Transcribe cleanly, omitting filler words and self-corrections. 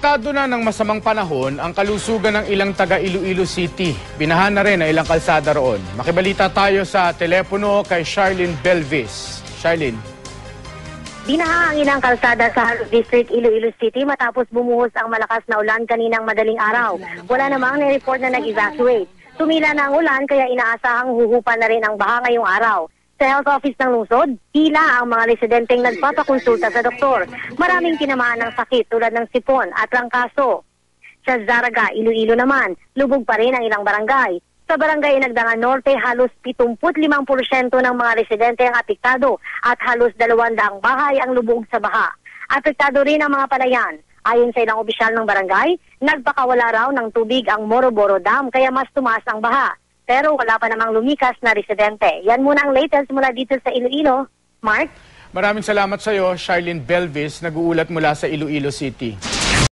Apektado na ng masamang panahon ang kalusugan ng ilang taga Iloilo City. Binahan na rin ang ilang kalsada roon. Makibalita tayo sa telepono kay Charlene Belvis. Charlene. Binaha ang ilang kalsada sa Halos District, Iloilo City matapos bumuhos ang malakas na ulan kaninang madaling araw. Wala namang nireport na nag-evacuate. Tumila na ang ulan kaya inaasahang huhupan na rin ang baha ngayong araw. Sa Health Office ng lungsod, tila ang mga residenteng nagpapakonsulta sa doktor. Maraming tinamaan ng sakit tulad ng sipon at trangkaso. Sa Zaraga, Iloilo naman, lubog pa rin ang ilang barangay. Sa barangay Nagdangan Norte, halos 75% ng mga residente ang apektado at halos 200 bahay ang lubog sa baha. Apektado rin ang mga palayan. Ayon sa ilang opisyal ng barangay, nagpakawala raw ng tubig ang Moroboro Dam kaya mas tumaas ang baha. Pero wala pa namang lumikas na residente. Yan muna ang latest mula dito sa Iloilo. Mark? Maraming salamat sa iyo, Charlene Belvis, nag-uulat mula sa Iloilo City.